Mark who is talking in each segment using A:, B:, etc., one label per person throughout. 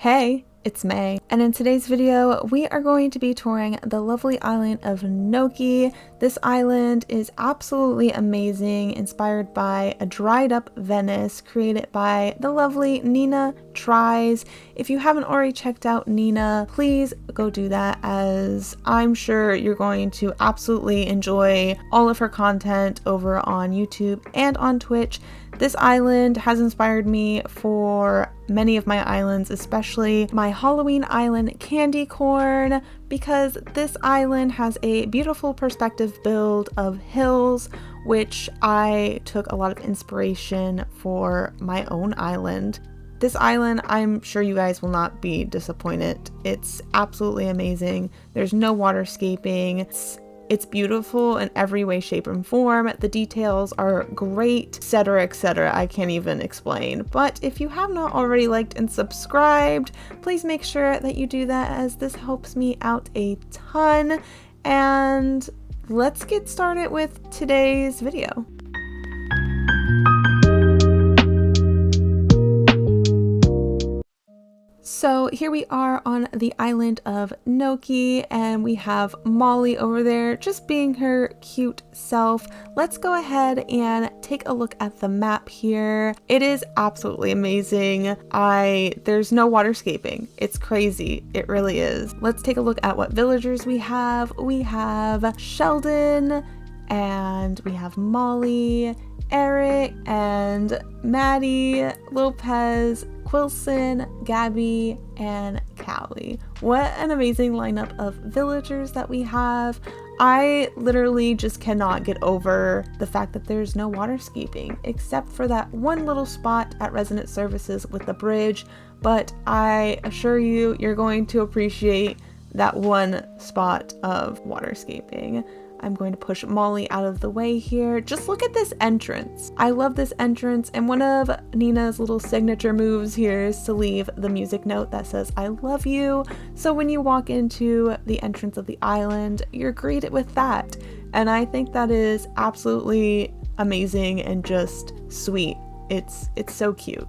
A: Hey, it's May, and in today's video, we are going to be touring the lovely island of Gnocchi. This island is absolutely amazing, inspired by a dried up Venice created by the lovely Nina Tries. If you haven't already checked out Nina, please go do that, as I'm sure you're going to absolutely enjoy all of her content over on YouTube and on Twitch. This island has inspired me for many of my islands, especially my Halloween island Candy Corn, because this island has a beautiful perspective build of hills, which I took a lot of inspiration for my own island. This island, I'm sure you guys will not be disappointed. It's absolutely amazing. There's no waterscaping. It's beautiful in every way, shape, and form. The details are great, etc., etc. I can't even explain. But if you have not already liked and subscribed, please make sure that you do that, as this helps me out a ton. And let's get started with today's video. So here we are on the island of Gnocchi, and we have Molly over there just being her cute self. Let's go ahead and take a look at the map here. It is absolutely amazing. There's no waterscaping. It's crazy. It really is. Let's take a look at what villagers we have. We have Sheldon, and we have Molly, Eric, and Maddie, Lopez, Quilson, Gabby, and Callie. What an amazing lineup of villagers that we have. I literally just cannot get over the fact that there's no waterscaping, except for that one little spot at Resident Services with the bridge, but I assure you, you're going to appreciate that one spot of waterscaping. I'm going to push Molly out of the way here. Just look at this entrance. I love this entrance, and one of Nina's little signature moves here is to leave the music note that says I love you. So when you walk into the entrance of the island, you're greeted with that. And I think that is absolutely amazing and just sweet. It's so cute.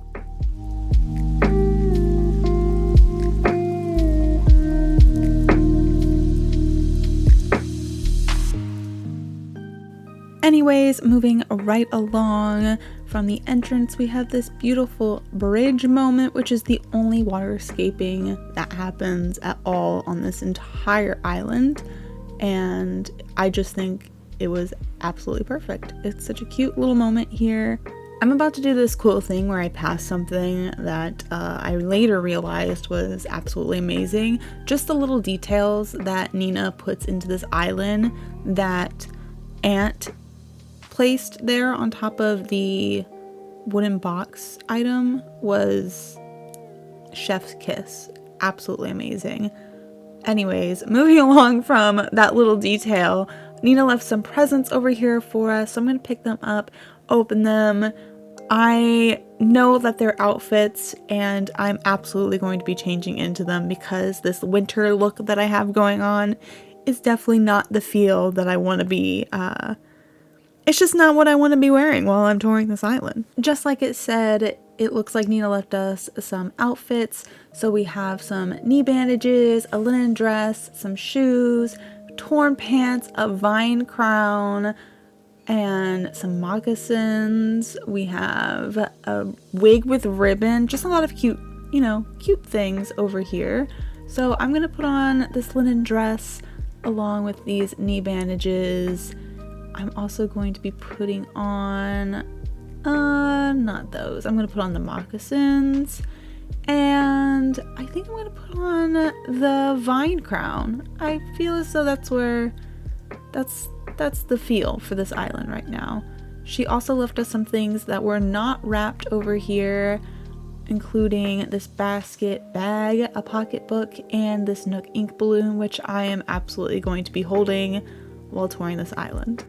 A: Anyways, moving right along from the entrance, we have this beautiful bridge moment, which is the only waterscaping that happens at all on this entire island. And I just think it was absolutely perfect. It's such a cute little moment here. I'm about to do this cool thing where I pass something that I later realized was absolutely amazing. Just the little details that Nina puts into this island that Ant placed there on top of the wooden box item was chef's kiss. Absolutely amazing. Anyways, moving along from that little detail, Nina left some presents over here for us, so I'm going to pick them up, open them. I know that they're outfits, and I'm absolutely going to be changing into them, because this winter look that I have going on is definitely not the feel that I want to be it's just not what I want to be wearing while I'm touring this island. Just like it said, it looks like Nina left us some outfits. So we have some knee bandages, a linen dress, some shoes, torn pants, a vine crown, and some moccasins. We have a wig with ribbon, just a lot of cute, cute things over here. So I'm going to put on this linen dress along with these knee bandages. I'm also going to be putting on, not those. I'm going to put on the moccasins, and I think I'm going to put on the vine crown. I feel as though that's the feel for this island right now. She also left us some things that were not wrapped over here, including this basket bag, a pocketbook, and this Nook ink balloon, which I am absolutely going to be holding while touring this island.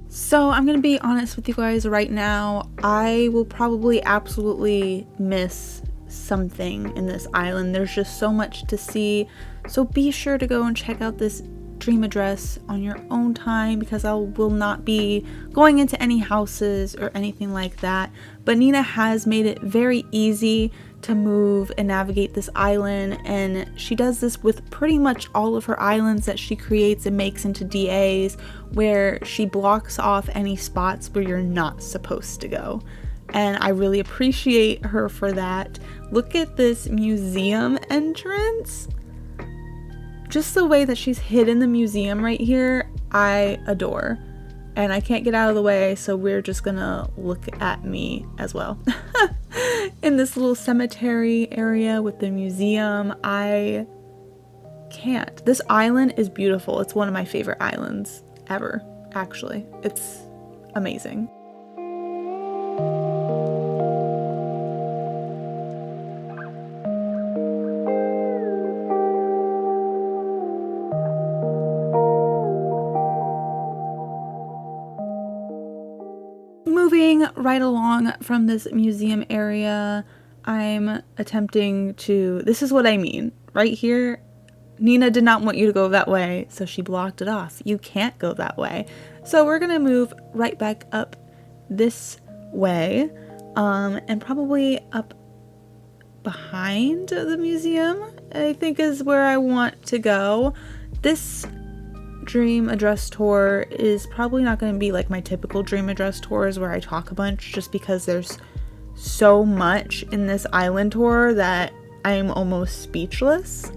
A: So I'm going to be honest with you guys right now, I will probably absolutely miss something in this island. There's just so much to see. So be sure to go and check out this dream address on your own time because I will not be going into any houses or anything like that. But Nina has made it very easy to move and navigate this island, and she does this with pretty much all of her islands that she creates and makes into DAs, where she blocks off any spots where you're not supposed to go. And I really appreciate her for that. Look at this museum entrance. Just the way that she's hidden the museum right here, I adore. And I can't get out of the way, so we're just gonna look at me as well. In this little cemetery area with the museum, I can't. This island is beautiful. It's one of my favorite islands ever, actually. It's amazing. Moving right along from this museum area, I'm attempting to, this is what I mean, right here, Nina did not want you to go that way, so she blocked it off. You can't go that way. So we're gonna move right back up this way, and probably up behind the museum, I think is where I want to go. This dream address tour is probably not going to be like my typical dream address tours where I talk a bunch, just because there's so much in this island tour that I'm almost speechless.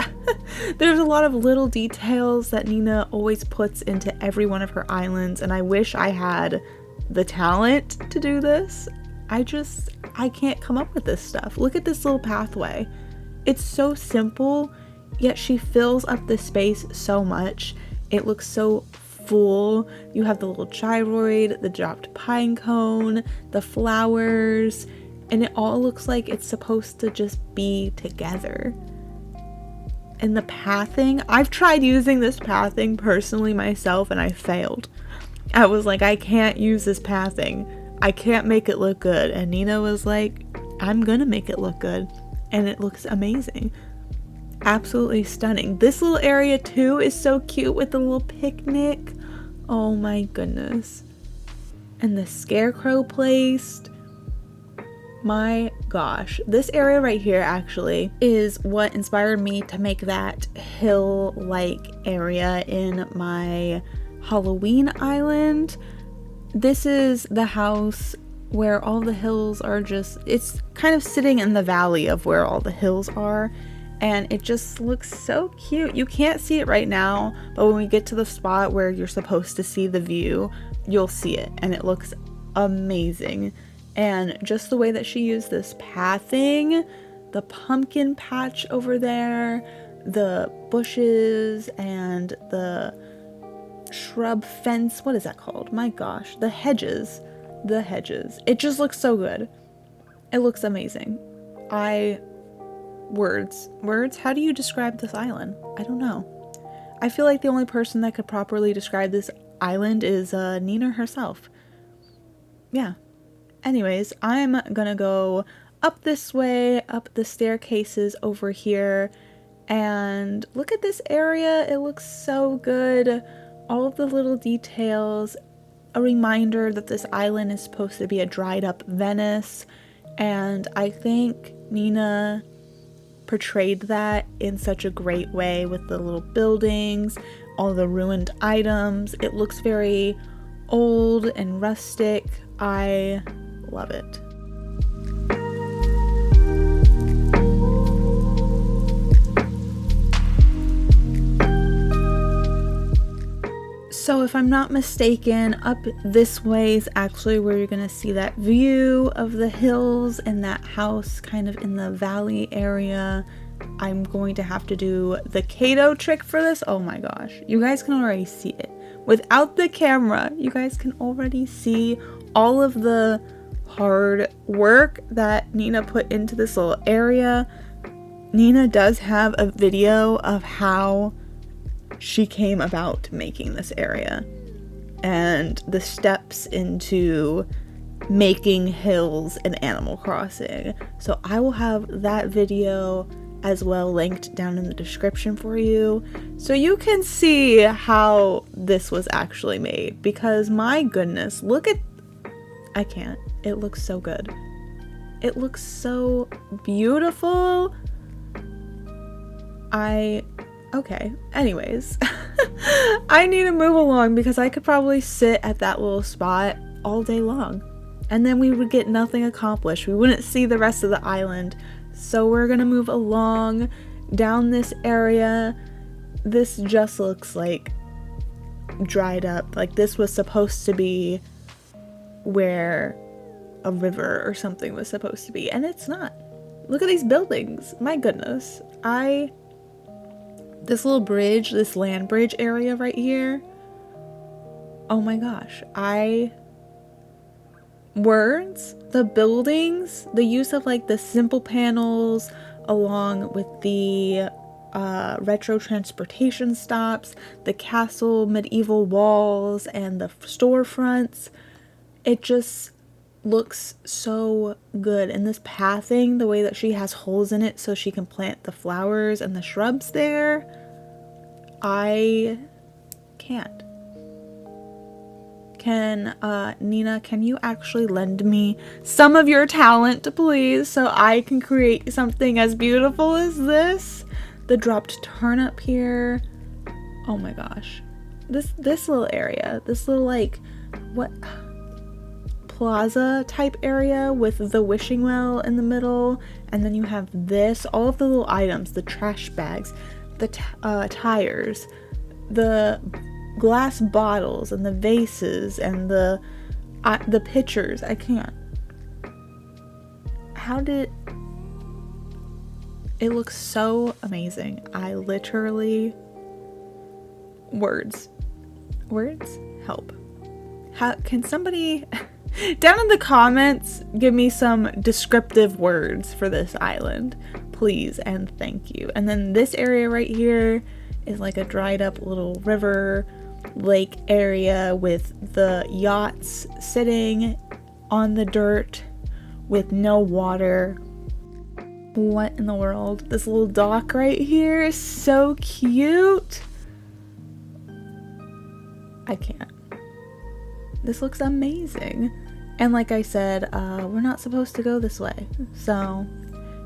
A: There's a lot of little details that Nina always puts into every one of her islands, and I wish I had the talent to do this. I can't come up with this stuff. Look at this little pathway. It's so simple, yet she fills up the space so much. It looks so full. You have the little gyroid, the dropped pine cone, the flowers, and it all looks like it's supposed to just be together. And the pathing, I've tried using this pathing personally myself and I failed. I was like, I can't use this pathing. I can't make it look good. And Nina was like, I'm gonna make it look good. And it looks amazing. Absolutely stunning. This little area too is so cute with the little picnic. Oh my goodness. And the scarecrow placed. My gosh. This area right here actually is what inspired me to make that hill-like area in my Halloween island. This is the house where all the hills are just, it's kind of sitting in the valley of where all the hills are. And it just looks so cute. You can't see it right now, but when we get to the spot where you're supposed to see the view, you'll see it. And it looks amazing. And just the way that she used this pathing, the pumpkin patch over there, the bushes and the shrub fence. What is that called? My gosh. The hedges. It just looks so good. It looks amazing. Words, how do you describe this island? I don't know. I feel like the only person that could properly describe this island is Nina herself. Yeah. Anyways, I'm gonna go up this way, up the staircases over here, and look at this area. It looks so good. All of the little details, a reminder that this island is supposed to be a dried up Venice, and I think Nina portrayed that in such a great way with the little buildings, all the ruined items. It looks very old and rustic. I love it. So if I'm not mistaken, up this way is actually where you're gonna see that view of the hills and that house kind of in the valley area. I'm going to have to do the Kato trick for this. Oh my gosh, you guys can already see it. Without the camera, you guys can already see all of the hard work that Nina put into this little area. Nina does have a video of how she came about making this area and the steps into making hills in Animal Crossing. So I will have that video as well linked down in the description for you, so you can see how this was actually made, because my goodness, look at, I can't, it looks so good. It looks so beautiful. Okay, anyways, I need to move along because I could probably sit at that little spot all day long and then we would get nothing accomplished. We wouldn't see the rest of the island. So we're gonna move along down this area. This just looks like dried up. Like this was supposed to be where a river or something was supposed to be, and it's not. Look at these buildings. My goodness. This little bridge, this land bridge area right here. Oh my gosh. Words, the buildings, the use of like the simple panels along with the retro transportation stops, the castle medieval walls, and the storefronts. It just looks so good. And this pathing, the way that she has holes in it so she can plant the flowers and the shrubs there, I can't. Nina, can you actually lend me some of your talent, please, so I can create something as beautiful as this? The dropped turnip here. Oh my gosh. This little area, this little like, what, plaza type area with the wishing well in the middle, and then you have this, all of the little items, the trash bags, the tires, the glass bottles, and the vases, and the pitchers. I can't. How did it looks so amazing? I literally, words help. How can somebody down in the comments give me some descriptive words for this island, please, and thank you. And then this area right here is like a dried up little river lake area with the yachts sitting on the dirt with no water. What in the world? This little dock right here is so cute. I can't. This looks amazing. And like I said, we're not supposed to go this way, so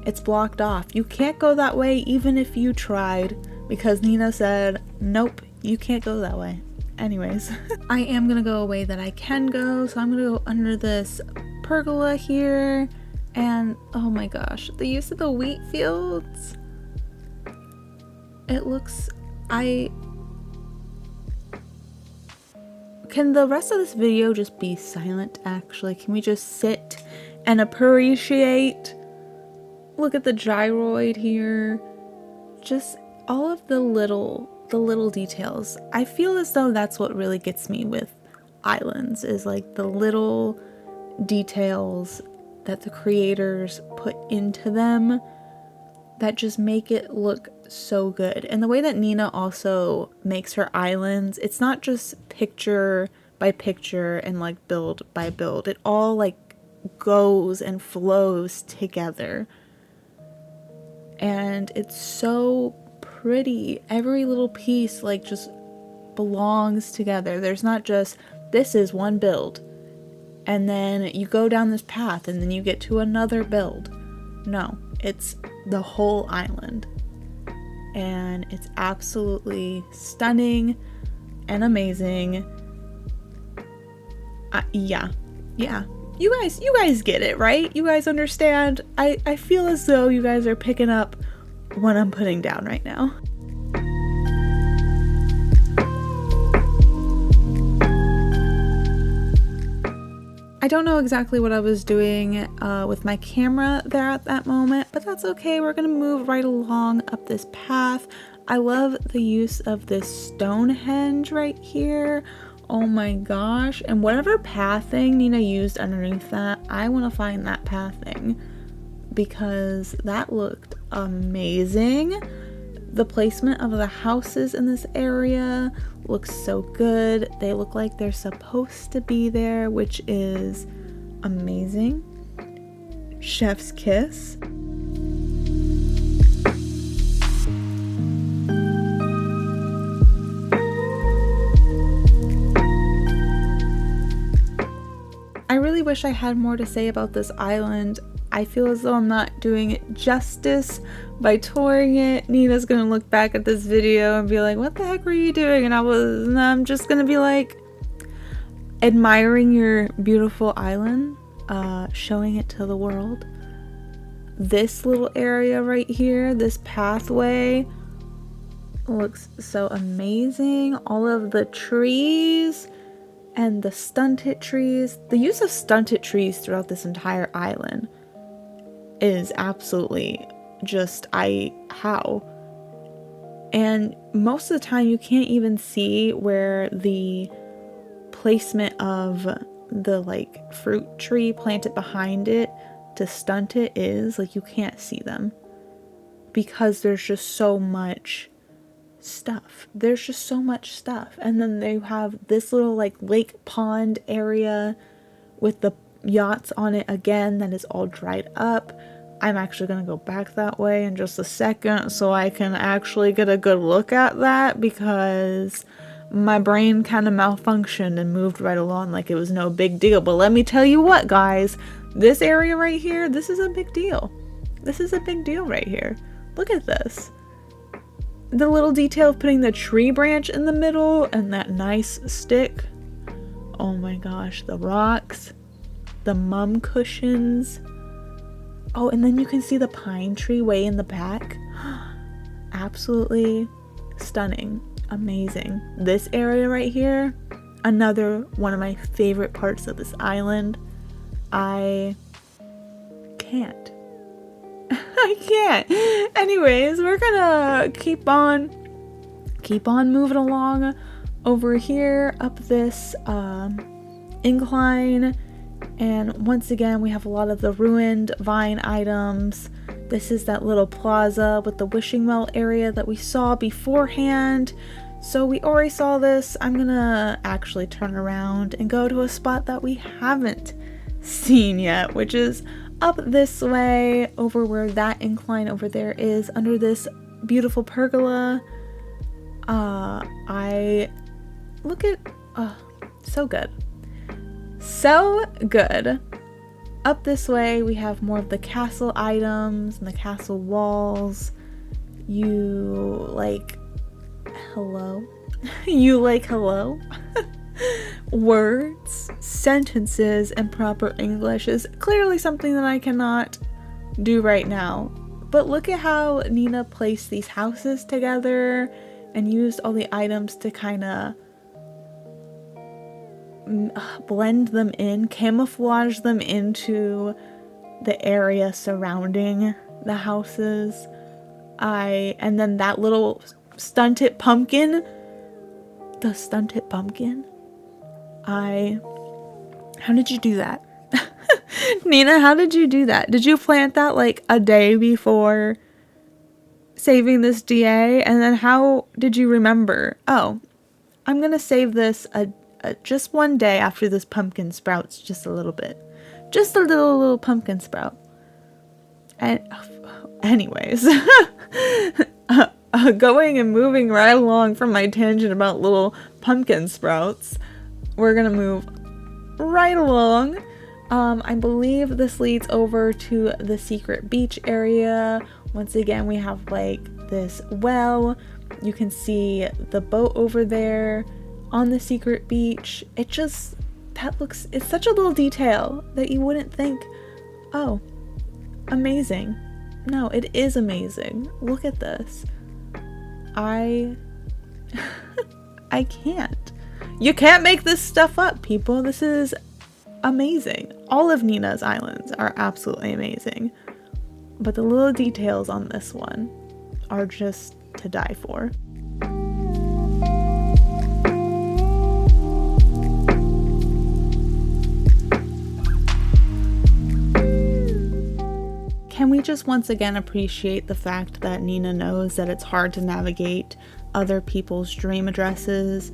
A: it's blocked off. You can't go that way even if you tried, because Nina said, nope, you can't go that way. Anyways, I am gonna go a way that I can go, so I'm gonna go under this pergola here, and oh my gosh, the use of the wheat fields. It looks, can the rest of this video just be silent actually? Can we just sit and appreciate? Look at the gyroid here. Just all of the little details. I feel as though that's what really gets me with islands, is like the little details that the creators put into them that just make it look so good. And the way that Nina also makes her islands, it's not just picture by picture and like build by build. It all like goes and flows together. And it's so pretty. Every little piece like just belongs together. There's not just, this is one build and then you go down this path and then you get to another build. No, it's the whole island. And it's absolutely stunning and amazing. Yeah. You guys get it, right? You guys understand? I feel as though you guys are picking up what I'm putting down right now. I don't know exactly what I was doing with my camera there at that moment, but that's okay. We're gonna move right along up this path. I love the use of this Stonehenge right here. Oh my gosh. And whatever pathing Nina used underneath that, I want to find that pathing because that looked amazing. The placement of the houses in this area looks so good. They look like they're supposed to be there, which is amazing. Chef's kiss. really wish I had more to say about this island. I feel as though I'm not doing it justice by touring it. Nina's gonna look back at this video and be like, what the heck were you doing? And I'm just gonna be like, admiring your beautiful island, showing it to the world. This little area right here, this pathway, looks so amazing. All of the trees and the stunted trees. The use of stunted trees throughout this entire island is absolutely just how. And most of the time you can't even see where the placement of the like fruit tree planted behind it to stunt it is. Like, you can't see them because there's just so much stuff. And then they have this little like lake pond area with the yachts on it again that is all dried up. I'm actually gonna go back that way in just a second so I can actually get a good look at that, because my brain kind of malfunctioned and moved right along like it was no big deal. But let me tell you what, guys, this area right here, this is a big deal. This is a big deal right here. Look at this. The little detail of putting the tree branch in the middle and that nice stick. Oh my gosh, the rocks, the mum cushions. Oh, and then you can see the pine tree way in the back. Absolutely stunning. Amazing. This area right here, another one of my favorite parts of this island. I can't. I can't. Anyways, we're gonna keep on moving along over here up this incline. And once again, we have a lot of the ruined vine items. This is that little plaza with the wishing well area that we saw beforehand. So we already saw this. I'm gonna actually turn around and go to a spot that we haven't seen yet, which is up this way, over where that incline over there is, under this beautiful pergola. So good. So good. Up this way, we have more of the castle items and the castle walls. You like hello? You like hello? Words, sentences, and proper English is clearly something that I cannot do right now. But look at how Nina placed these houses together and used all the items to kind of blend them in, camouflage them into the area surrounding the houses. And then that little stunted pumpkin, how did you do that? Nina, how did you do that? Did you plant that like a day before saving this DA? And then how did you remember, oh, I'm gonna save this just one day after this pumpkin sprouts just a little bit. Just a little pumpkin sprout. And anyways, going and moving right along from my tangent about little pumpkin sprouts, we're gonna move right along. I believe this leads over to the secret beach area. Once again, we have like this well. You can see the boat over there on the secret beach. It's such a little detail that you wouldn't think, oh, amazing. No, it is amazing. Look at this. I can't. You can't make this stuff up, people. This is amazing. All of Nina's islands are absolutely amazing. But the little details on this one are just to die for. Can we just once again appreciate the fact that Nina knows that it's hard to navigate other people's dream addresses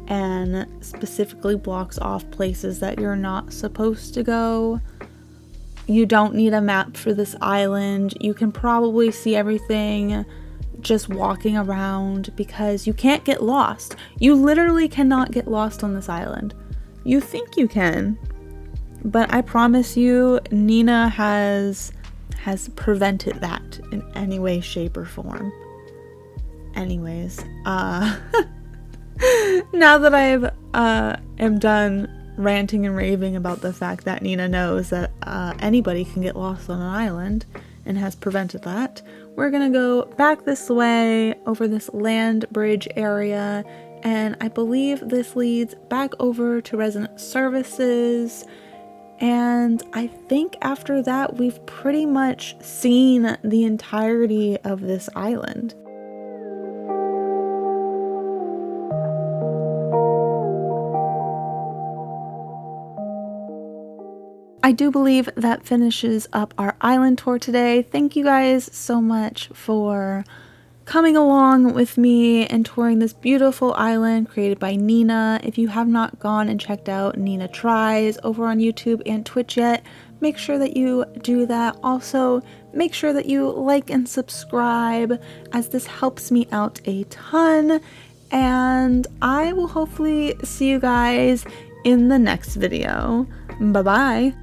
A: and specifically blocks off places that you're not supposed to go? You don't need a map for this island. You can probably see everything just walking around because you can't get lost. You literally cannot get lost on this island. You think you can. But I promise you, Nina has prevented that in any way, shape, or form. Anyways, now that I've am done ranting and raving about the fact that Nina knows that anybody can get lost on an island and has prevented that, we're gonna go back this way over this land bridge area, and I believe this leads back over to resident services. And I think after that, we've pretty much seen the entirety of this island. I do believe that finishes up our island tour today. Thank you guys so much for coming along with me and touring this beautiful island created by Nina. If you have not gone and checked out Nina Tries over on YouTube and Twitch yet, make sure that you do that. Also, make sure that you like and subscribe, as this helps me out a ton. And I will hopefully see you guys in the next video. Bye-bye.